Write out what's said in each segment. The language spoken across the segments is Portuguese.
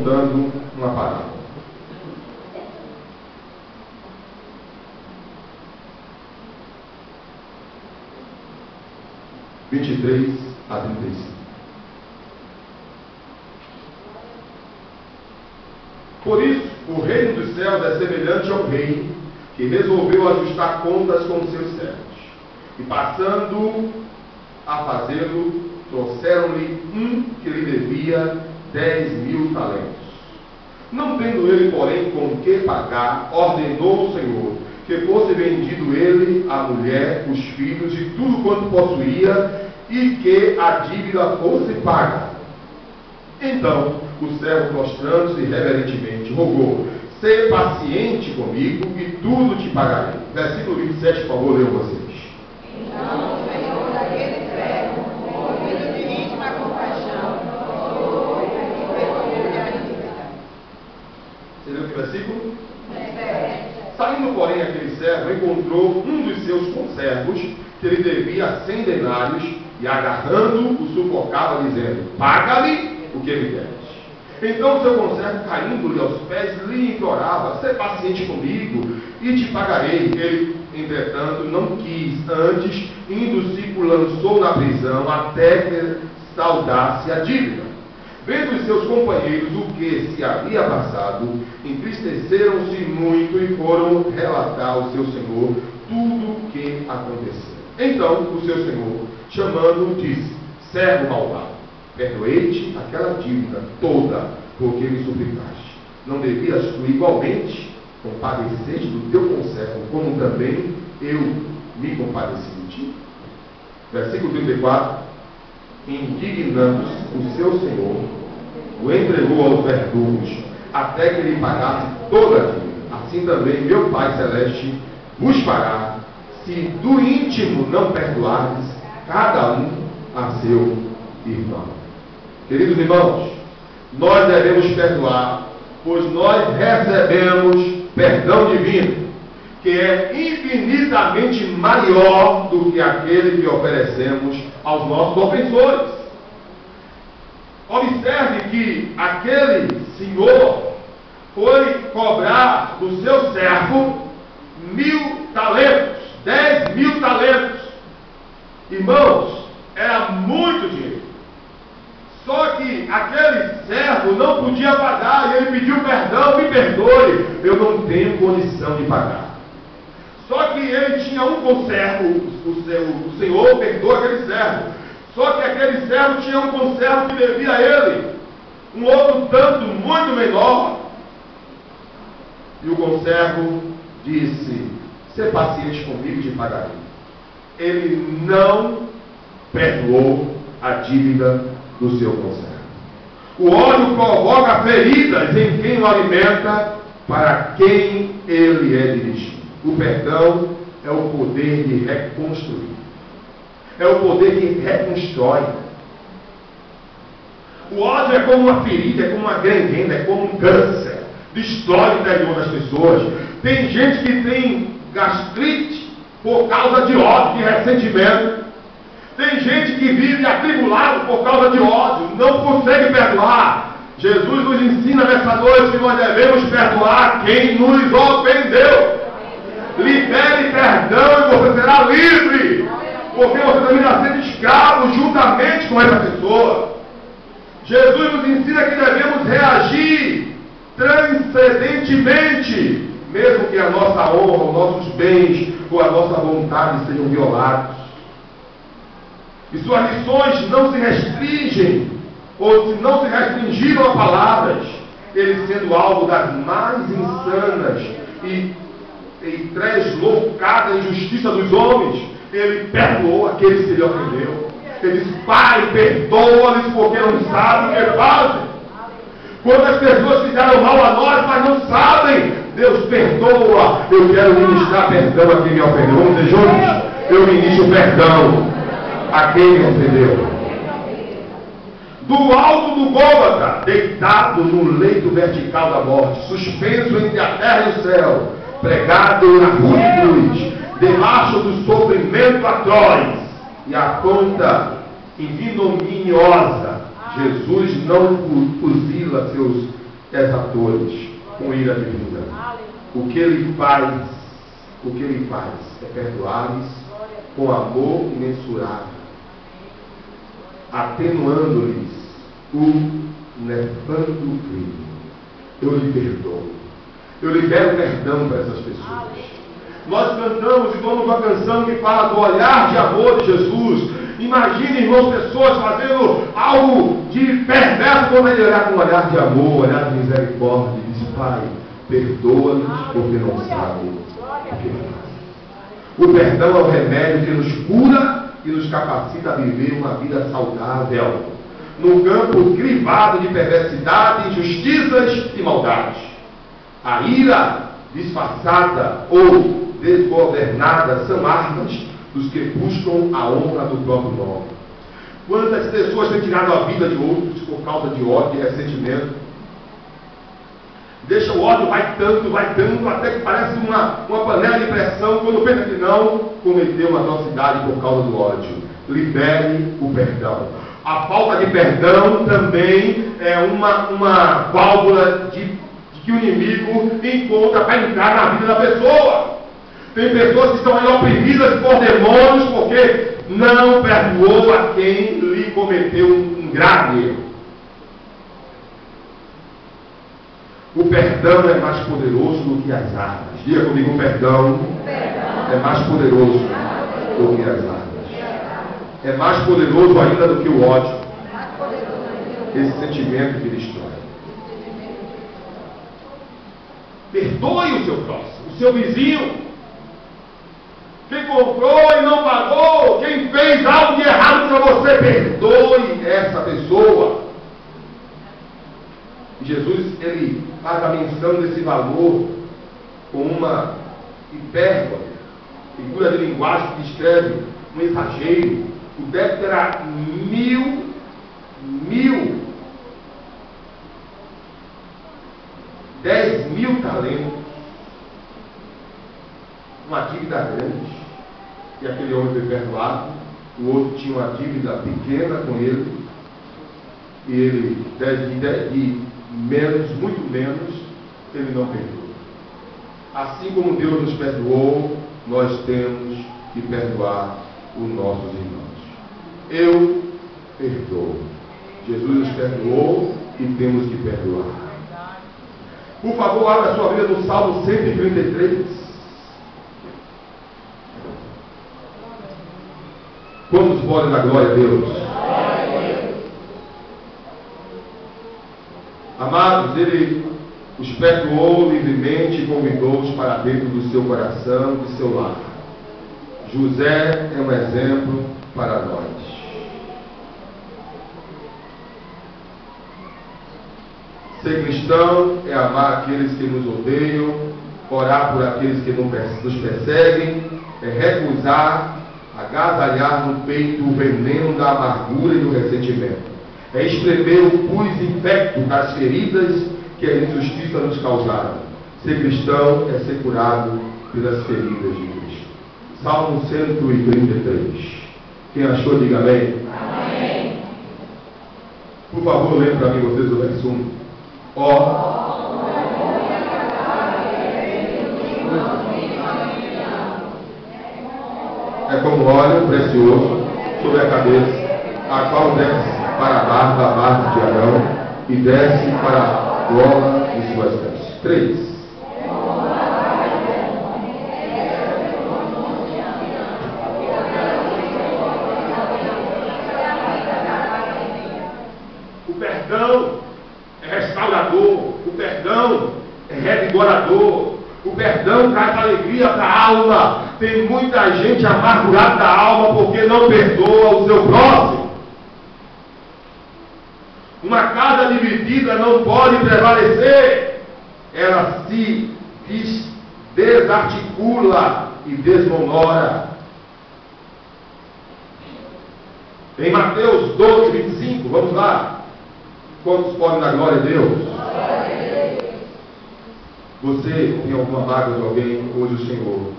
contando uma parábola. (23 a 35). Por isso, o reino dos céus é semelhante ao rei que resolveu ajustar contas com seus servos. E passando a fazê-lo, trouxeram-lhe um que lhe devia 10.000 talentos. Não tendo ele, porém, com que pagar, ordenou o Senhor que fosse vendido ele, a mulher, os filhos e tudo quanto possuía, e que a dívida fosse paga. Então o servo, prostrando-se reverentemente, rogou: "Sê paciente comigo e tudo te pagarei." Versículo 27, por favor, leiam vocês. Então o Senhor daquele servo, movido de íntima compaixão, foi e perdoou-lhe a dívida. Você leu que versículo? Saindo, porém, aquele servo encontrou um dos seus conservos que lhe devia 100 denários e, agarrando-o, o sufocava, dizendo: "Paga-me o que me deves." Então o seu conservo, caindo-lhe aos pés, lhe implorava: "Sê paciente comigo e te pagarei." Ele, entretanto, não quis. Antes, indo-se, o lançou na prisão até que saldasse a dívida. Vendo os seus companheiros o que se havia passado, entristeceram-se muito e foram relatar ao seu senhor tudo o que aconteceu. Então o seu senhor, chamando-o, disse: "Servo malvado, perdoei-te aquela dívida toda, porque me suplicaste. Não devias tu igualmente compadecer-te do teu conservo, como também eu me compadeci de ti?" Versículo 34. Indignando-se, o seu senhor o entregou aos verdugos, até que lhe pagasse toda a dívida. Assim também meu Pai Celeste vos fará, se do íntimo não perdoardes cada um a seu irmão. Queridos irmãos, nós devemos perdoar, pois nós recebemos perdão divino, que é infinitamente maior do que aquele que oferecemos aos nossos ofensores. Observe que aquele senhor foi cobrar do seu servo 1.000 talentos, 10.000 talentos. Irmãos, era muito dinheiro. Só que aquele servo não podia pagar, e ele pediu perdão: "Me perdoe, eu não tenho condição de pagar." Só que ele tinha um conservo, o Senhor perdoa aquele servo. Só que aquele servo tinha um conservo que devia a ele um outro tanto muito menor. E o conservo disse: "Sê paciente comigo e te pagarei." Ele não perdoou a dívida do seu conservo. O ódio provoca feridas em quem o alimenta, para quem ele é dirigido. O perdão é o poder de reconstruir. É o poder que reconstrói. O ódio é como uma ferida, é como uma gangrena, é como um câncer. Destrói o interior das pessoas. Tem gente que tem gastrite por causa de ódio, de ressentimento. Tem gente que vive atribulado por causa de ódio, não consegue perdoar. Jesus nos ensina nessa noite que nós devemos perdoar quem nos ofendeu. Libere perdão e você será livre, porque você também está sendo escravo juntamente com essa pessoa. Jesus nos ensina que devemos reagir transcendentemente, mesmo que a nossa honra, os nossos bens ou a nossa vontade sejam violados. E suas lições não se restringem, ou se não se restringiram a palavras, ele sendo alvo das mais insanas e tresloucada injustiça dos homens, ele perdoou aqueles que lhe ofendeu. Ele disse: "Pai, perdoa-lhes, porque não sabem o que fazem." Quantas pessoas fizeram mal a nós, mas não sabem, Deus perdoa. Eu quero ministrar perdão a quem me ofendeu. Vamos dizer juntos: eu ministro perdão a quem me ofendeu. Do alto do Gólgota, deitado no leito vertical da morte, suspenso entre a terra e o céu, pregado na cruz de cruz, debaixo do sofrimento atroz e a ponta ignominiosa, Jesus não fuzila seus exatores com ira divina. O que ele faz é perdoar-lhes com amor imensurável, atenuando-lhes o nefando crime. Eu lhe perdoo. Eu libero perdão para essas pessoas. Nós cantamos e damos uma canção que fala do olhar de amor de Jesus. Imagine, irmãos, pessoas fazendo algo de perverso quando ele olhar com um olhar de amor, olhar de misericórdia, e diz: Pai, perdoa-nos porque não sabem o que fazem. O perdão é o remédio que nos cura e nos capacita a viver uma vida saudável no campo crivado de perversidade, injustiças e maldades. A ira disfarçada ou desgovernada são armas dos que buscam a honra do próprio nome. Quantas pessoas têm tirado a vida de outros por causa de ódio e ressentimento? Deixa o ódio, vai tanto, até que parece uma panela de pressão, quando pensa que não cometeu uma atrocidade por causa do ódio. Libere o perdão. A falta de perdão também é uma válvula que o inimigo encontra para entrar na vida da pessoa. Tem pessoas que estão aí oprimidas por demônios porque não perdoou a quem lhe cometeu um grave erro. O perdão é mais poderoso do que as armas. Diga comigo: o perdão é mais poderoso do que as armas. É mais poderoso ainda do que o ódio. Esse sentimento que destrói. Perdoe o seu próximo, o seu vizinho. Quem comprou e não pagou, quem fez algo de errado para você, perdoe essa pessoa. Jesus, ele faz a menção desse valor com uma hipérbole, figura de linguagem que descreve um exagero. O débito era 10.000 talentos, uma dívida grande, e aquele homem foi perdoado. O outro tinha uma dívida pequena com ele, e ele de menos, muito menos, ele não perdoou. Assim como Deus nos perdoou, nós temos que perdoar os nossos irmãos. Eu perdoo. Jesus nos perdoou e temos que perdoar. Por favor, abra a sua Bíblia no Salmo 133. Quantos podem dar glória a Deus? Amados, ele os perdoou livremente e convidou-os para dentro do seu coração, do seu lar. José é um exemplo para nós. Ser cristão é amar aqueles que nos odeiam, orar por aqueles que nos perseguem, é recusar, agasalhar no peito o veneno da amargura e do ressentimento. É espremer o pus infecto das feridas que a injustiça nos causaram. Ser cristão é ser curado pelas feridas de Cristo. Salmo 133. Quem achou, diga amém. Amém. Por favor, leia para mim vocês o verso 1. É como óleo precioso sobre a cabeça, a qual desce para a barba de Arão e desce para a gola de suas vestes. 3. O perdão é restaurador, o perdão é revigorador, o perdão traz alegria para a alma. Tem muita gente amargurada da alma porque não perdoa o seu próximo. Uma casa dividida não pode prevalecer. Ela se desarticula e desmonora. Em Mateus 12, 25, vamos lá. Quantos podem dar glória a Deus? Você tem alguma mágoa de alguém? Hoje o Senhor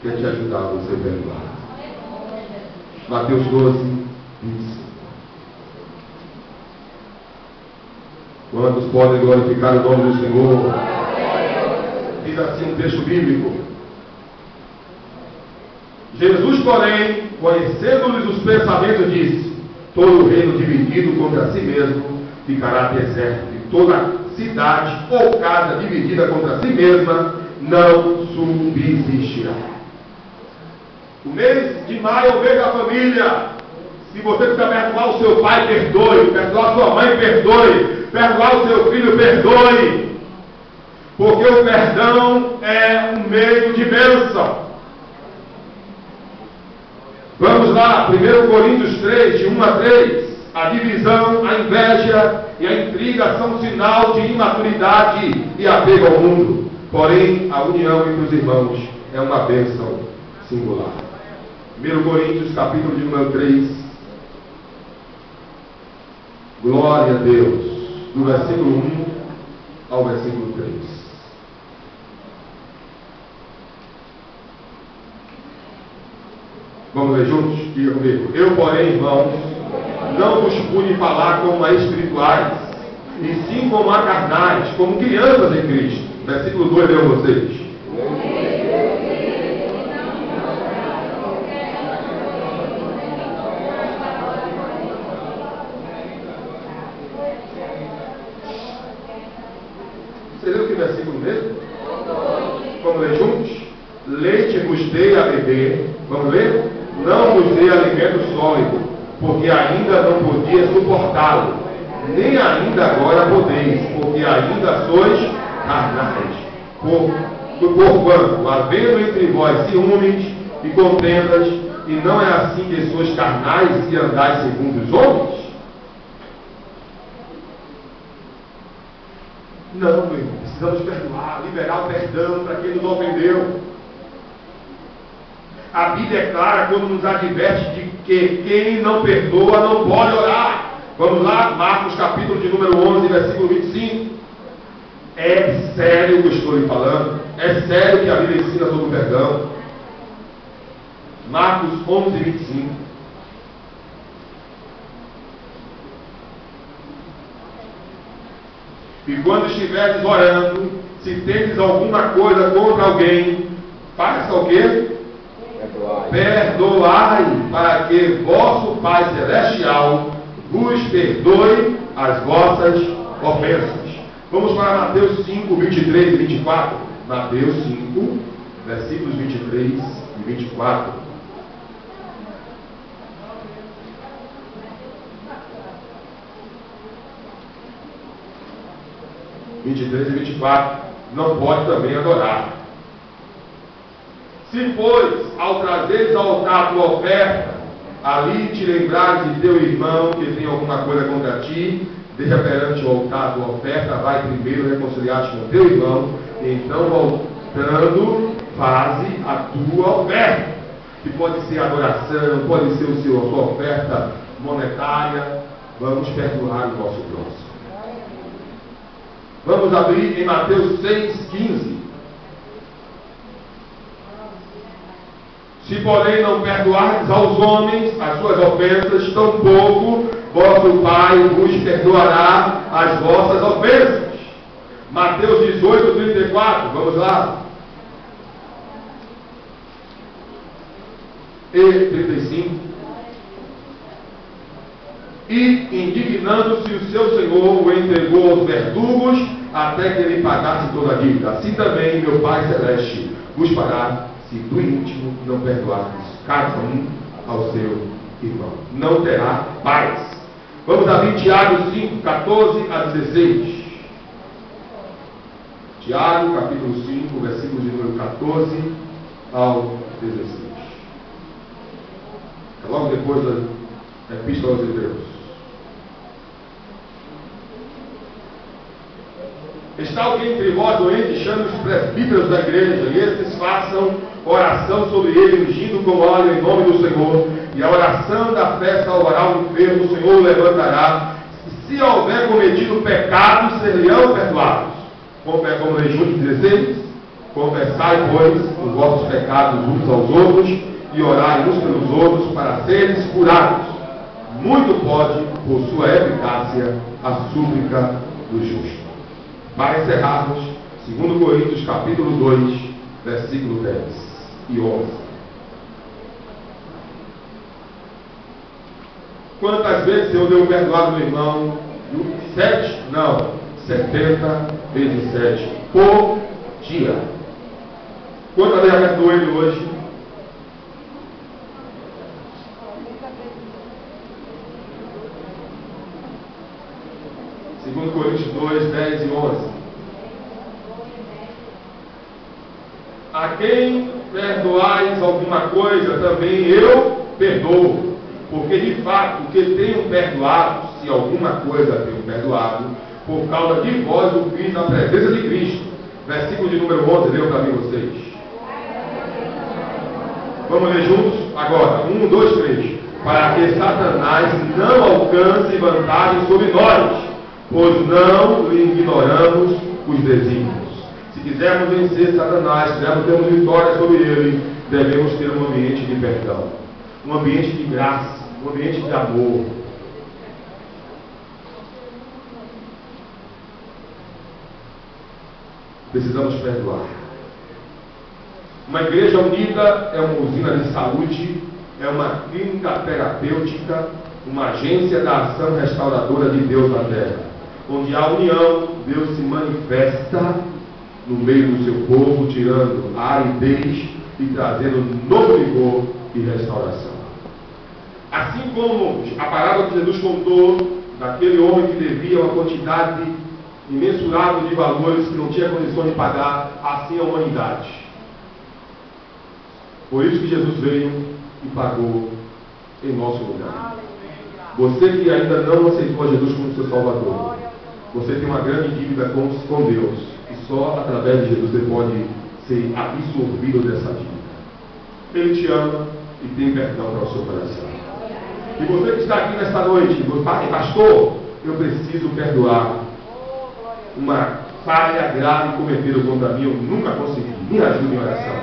quer te ajudar a você perdoar. Mateus 12, 25. Quantos podem glorificar o nome do Senhor? Diz assim um texto bíblico. Jesus, porém, conhecendo-lhes os pensamentos, disse: todo reino dividido contra si mesmo ficará deserto, e toda cidade ou casa dividida contra si mesma não subsistirá. O mês de maio é o mês da família. Se você quiser perdoar o seu pai, perdoe. Perdoar a sua mãe, perdoe. Perdoar o seu filho, perdoe. Porque o perdão é um meio de bênção. Vamos lá, 1 Coríntios 3, de 1 a 3. A divisão, a inveja e a intriga são sinal de imaturidade e apego ao mundo. Porém, a união entre os irmãos é uma bênção singular. 1 Coríntios, capítulo de número 3. Glória a Deus. Do versículo 1 ao versículo 3. Vamos ler juntos? Diga comigo. Eu, porém, irmãos, não vos pude falar como a espirituais, e sim como a carnais, como crianças em Cristo. Versículo 2, leu vocês. Você leu que versículo mesmo? Vamos ler juntos? Leite vos dei a beber. Vamos ler? Não vos dei alimento sólido, porque ainda não podia suportá-lo, nem ainda agora podeis, porque ainda sois carnais. Porquanto, havendo entre vós ciúmes e contendas, e não é assim que sois carnais e andais segundo os homens? Não, meu irmão, precisamos perdoar, liberar o perdão para quem nos ofendeu. A Bíblia é clara quando nos adverte de que quem não perdoa não pode orar. Vamos lá, Marcos capítulo de número 11, versículo 25. É sério o que eu estou lhe falando? É sério que a Bíblia ensina sobre o perdão? Marcos 11, 25. E quando estiveres orando, se tendes alguma coisa contra alguém, faça o quê? Perdoai, para que vosso Pai Celestial vos perdoe as vossas ofensas. Vamos para Mateus 5, 23 e 24. Mateus 5, versículos 23 e 24. E 24. Não pode também adorar. Se, pois, ao trazeres ao altar tua oferta, ali te lembrares de teu irmão que tem alguma coisa contra ti, deixa perante o altar tua oferta, vai primeiro reconciliar-te com teu irmão, e então, voltando, faze a tua oferta. Que pode ser adoração, pode ser a sua oferta monetária. Vamos perdoar o nosso próximo. Vamos abrir em Mateus 6,15. Se, porém, não perdoardes aos homens as suas ofensas, tampouco vosso Pai vos perdoará as vossas ofensas. Mateus 18, 34. Vamos lá. E 35. E, indignando-se, o seu senhor o entregou aos verdugos até que ele pagasse toda a dívida. Assim também meu Pai Celeste vos fará, se do íntimo não perdoardes cada um ao seu irmão. Não terá paz. Vamos abrir Tiago 5, 14 a 16. Tiago, capítulo 5, versículos de número 14 ao 16. É logo depois da Epístola aos Hebreus. Está alguém entre vós doente, chame os presbíteros da igreja, e estes façam oração sobre ele, ungindo com óleo em nome do Senhor, e a oração da fé salvará o enfermo, o Senhor o levantará. Se houver cometido pecados, ser-lhe-ão perdoados. Como em João 16, confessai, pois, os vossos pecados uns aos outros, e orai uns pelos outros para seres curados. Muito pode, por sua eficácia, a súplica do justo. Para encerrarmos, 2 Coríntios capítulo 2, versículo 10 e 11. Quantas vezes eu devo perdoar meu irmão? 7? Não, 70 vezes 7 por dia. Quantas vezes eu perdoei ele hoje? Segundo Coríntios 2, 10 e 11. A quem perdoais alguma coisa, também eu perdoo. Porque de fato, o que tenho perdoado, se alguma coisa tenho perdoado, por causa de vós o fiz na presença de Cristo. Versículo de número 11, leiam para mim vocês. Vamos ler juntos? Agora, 1, 2, 3. Para que Satanás não alcance vantagem sobre nós, pois não lhe ignoramos os desígnios. Se quisermos vencer Satanás, se quisermos termos vitória sobre ele, devemos ter um ambiente de perdão, um ambiente de graça, um ambiente de amor. Precisamos perdoar. Uma igreja unida é uma usina de saúde, é uma clínica terapêutica, uma agência da ação restauradora de Deus na terra. Onde há união, Deus se manifesta no meio do seu povo, tirando a aridez e trazendo novo vigor e restauração. Assim como a parábola que Jesus contou daquele homem que devia uma quantidade imensurável de valores que não tinha condições de pagar, assim a humanidade. Por isso que Jesus veio e pagou em nosso lugar. Você que ainda não aceitou a Jesus como seu Salvador, você tem uma grande dívida com Deus, e só através de Jesus você pode ser absorvido dessa dívida. Ele te ama e tem perdão para o seu coração. E você que está aqui nesta noite, pastor, eu preciso perdoar uma falha grave cometida contra mim, eu nunca consegui. Me ajude em oração.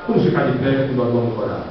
Vamos ficar de pé e nós vamos orar.